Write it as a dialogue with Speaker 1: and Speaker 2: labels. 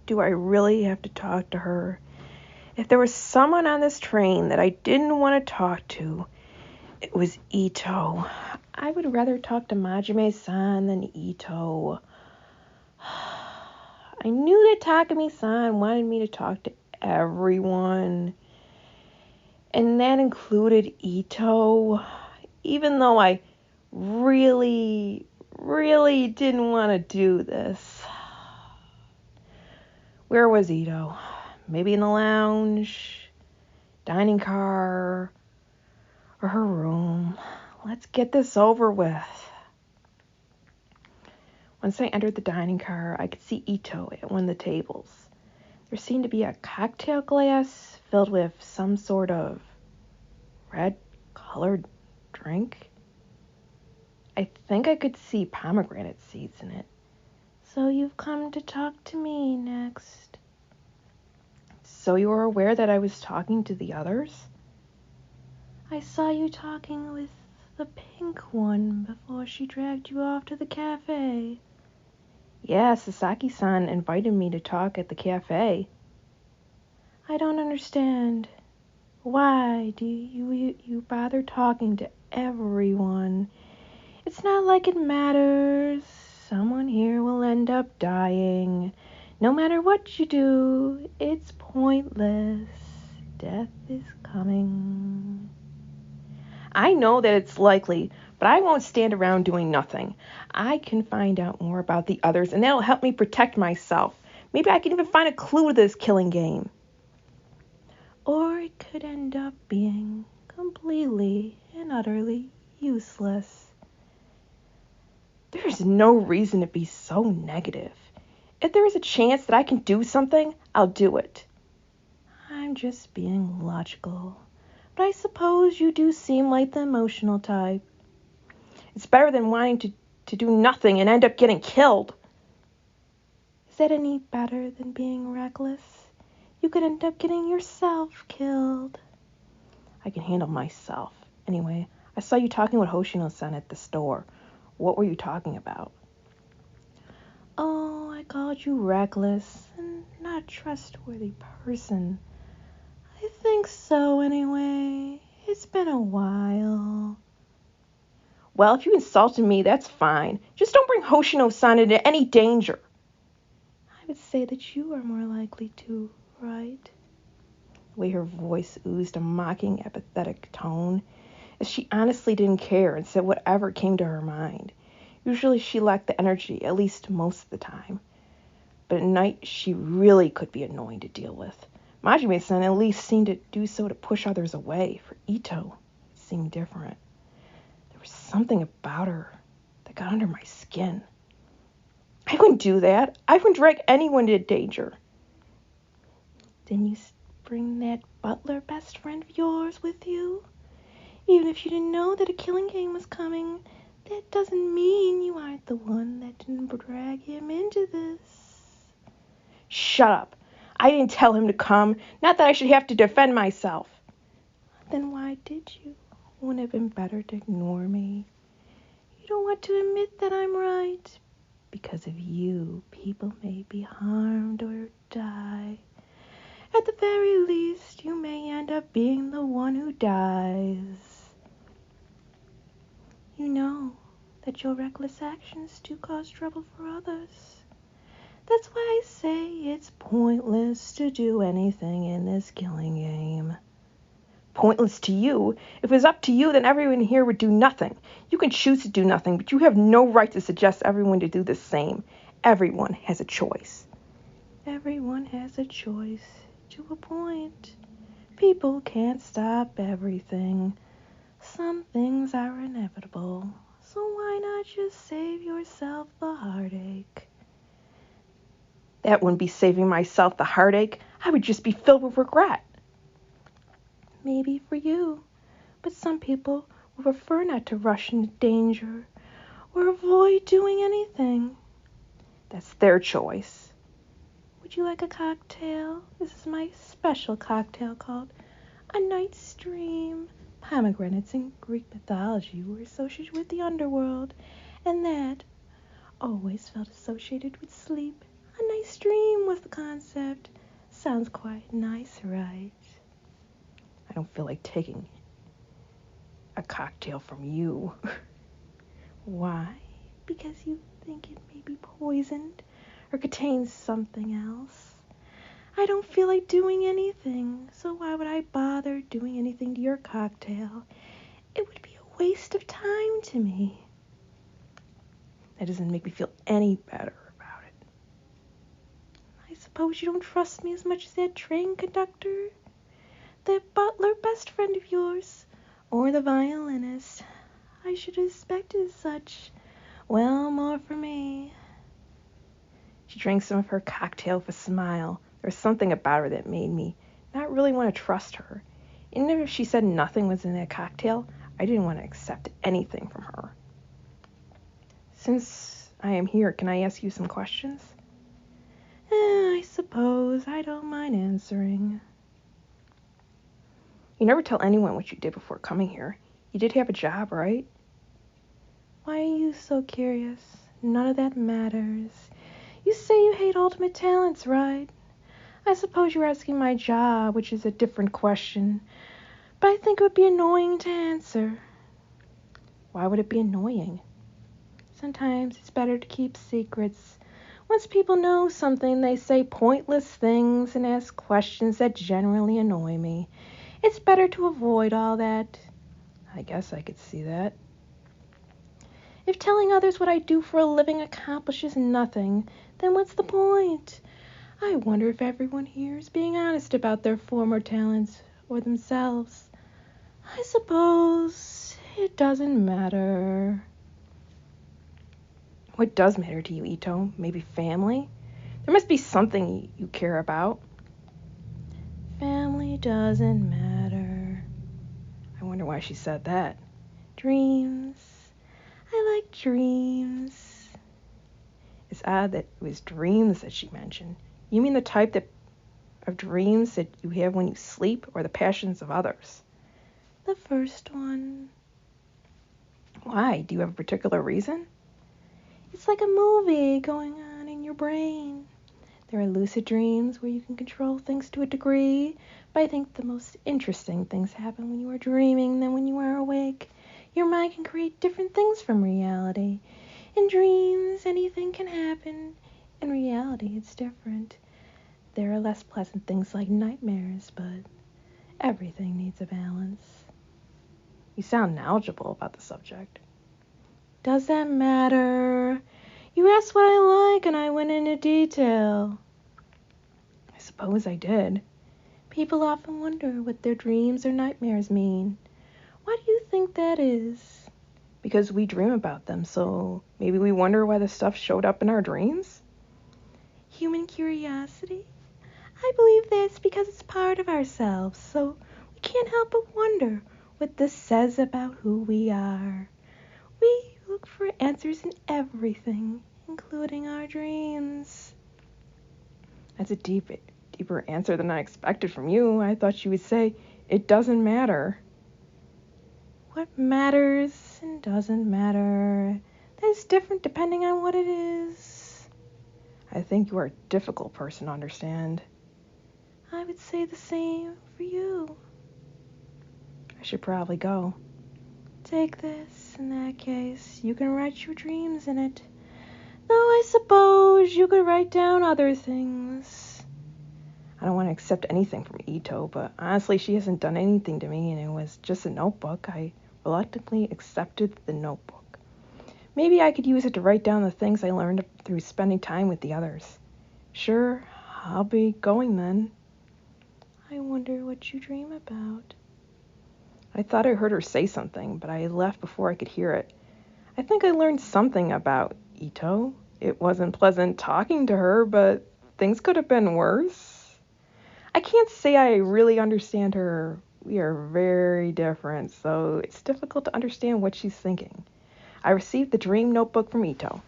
Speaker 1: do I really have to talk to her? If there was someone on this train that I didn't want to talk to, it was Ito. I would rather talk to Majime-san than Ito. I knew that Takumi-san wanted me to talk to everyone, and that included Ito, even though I really didn't want to do this. Where was Ito? Maybe in the lounge, dining car, or her room. Let's get this over with. Once I entered the dining car, I could see Ito at one of the tables. There seemed to be a cocktail glass filled with some sort of red-colored drink. I think I could see pomegranate seeds in it. So you've come to talk to me next. So you were aware that I was talking to the others? I saw you talking with the pink one before she dragged you off to the cafe. Yeah, Sasaki-san invited me to talk at the cafe. I don't understand. Why do you bother talking to everyone? It's not like it matters. Someone here will end up dying. No matter what you do, it's pointless. Death is coming. I know that it's likely, but I won't stand around doing nothing. I can find out more about the others, and that'll help me protect myself. Maybe I can even find a clue to this killing game. Or it could end up being completely and utterly useless. There's no reason to be so negative. If there is a chance that I can do something, I'll do it. I'm just being logical. But I suppose you do seem like the emotional type. It's better than wanting to do nothing and end up getting killed. Is that any better than being reckless? You could end up getting yourself killed. I can handle myself. Anyway, I saw you talking with Hoshino-san at the store. What were you talking about? Oh, I called you reckless and not a trustworthy person. I think so anyway. It's been a while. Well, if you insulted me, that's fine. Just don't bring Hoshino-san into any danger. I would say that you are more likely to, right? The way her voice oozed a mocking, apathetic tone, as she honestly didn't care and said whatever came to her mind. Usually she lacked the energy, at least most of the time. But at night, she really could be annoying to deal with. Majime-san at least seemed to do so to push others away. For Ito, it seemed different. There was something about her that got under my skin. I wouldn't do that. I wouldn't drag anyone to danger. Didn't you bring that butler best friend of yours with you? Even if you didn't know that a killing game was coming, that doesn't mean you aren't the one that didn't drag him into this. Shut up. I didn't tell him to come. Not that I should have to defend myself. Then why did you? Wouldn't it have been better to ignore me? You don't want to admit that I'm right. Because of you, people may be harmed or die. At the very least, you may end up being the one who dies. You know that your reckless actions do cause trouble for others. That's why I say it's pointless to do anything in this killing game. Pointless to you? If it was up to you, then everyone here would do nothing. You can choose to do nothing, but you have no right to suggest everyone to do the same. Everyone has a choice. Everyone has a choice to a point. People can't stop everything. Some things are inevitable, so why not just save yourself the heartache? That wouldn't be saving myself the heartache. I would just be filled with regret. Maybe for you, but some people would prefer not to rush into danger or avoid doing anything. That's their choice. Would you like a cocktail? This is my special cocktail called a night's dream. Pomegranates in Greek mythology were associated with the underworld, and that always felt associated with sleep. A nice dream with the concept. Sounds quite nice, right? I don't feel like taking a cocktail from you. Why? Because you think it may be poisoned or contains something else. I don't feel like doing anything, so why would I bother doing anything to your cocktail? It would be a waste of time to me. That doesn't make me feel any better about it. I suppose you don't trust me as much as that train conductor, that butler best friend of yours, or the violinist. I should have expected such. Well, more for me. She drank some of her cocktail with a smile. There was something about her that made me not really want to trust her. Even if she said nothing was in that cocktail, I didn't want to accept anything from her. Since I am here, can I ask you some questions? I suppose I don't mind answering. You never tell anyone what you did before coming here. You did have a job, right? Why are you so curious? None of that matters. You say you hate ultimate talents, right? I suppose you're asking my job, which is a different question, but I think it would be annoying to answer. Why would it be annoying? Sometimes it's better to keep secrets. Once people know something, they say pointless things and ask questions that generally annoy me. It's better to avoid all that. I guess I could see that. If telling others what I do for a living accomplishes nothing, then what's the point? I wonder if everyone here is being honest about their former talents or themselves. I suppose it doesn't matter. What does matter to you, Ito? Maybe family? There must be something you care about. Family doesn't matter. I wonder why she said that. Dreams. I like dreams. It's odd that it was dreams that she mentioned. You mean the type of dreams that you have when you sleep, or the passions of others? The first one. Why? Do you have a particular reason? It's like a movie going on in your brain. There are lucid dreams where you can control things to a degree, but I think the most interesting things happen when you are dreaming than when you are awake. Your mind can create different things from reality. In dreams, anything can happen. In reality, it's different. There are less pleasant things like nightmares, but everything needs a balance. You sound knowledgeable about the subject. Does that matter? You asked what I like and I went into detail. I suppose I did. People often wonder what their dreams or nightmares mean. Why do you think that is? Because we dream about them, so maybe we wonder why the stuff showed up in our dreams? Human curiosity? I believe that's because it's part of ourselves, so we can't help but wonder what this says about who we are. We look for answers in everything, including our dreams. That's a deeper answer than I expected from you. I thought you would say, it doesn't matter. What matters and doesn't matter, that's different depending on what it is. I think you are a difficult person to understand. I would say the same for you. I should probably go. Take this. In that case, you can write your dreams in it. Though I suppose you could write down other things. I don't want to accept anything from Ito, but honestly, she hasn't done anything to me, and it was just a notebook. I reluctantly accepted the notebook. Maybe I could use it to write down the things I learned through spending time with the others. Sure, I'll be going then. I wonder what you dream about. I thought I heard her say something, but I left before I could hear it. I think I learned something about Ito. It wasn't pleasant talking to her, but things could have been worse. I can't say I really understand her. We are very different, so it's difficult to understand what she's thinking. I received the dream notebook from Ito.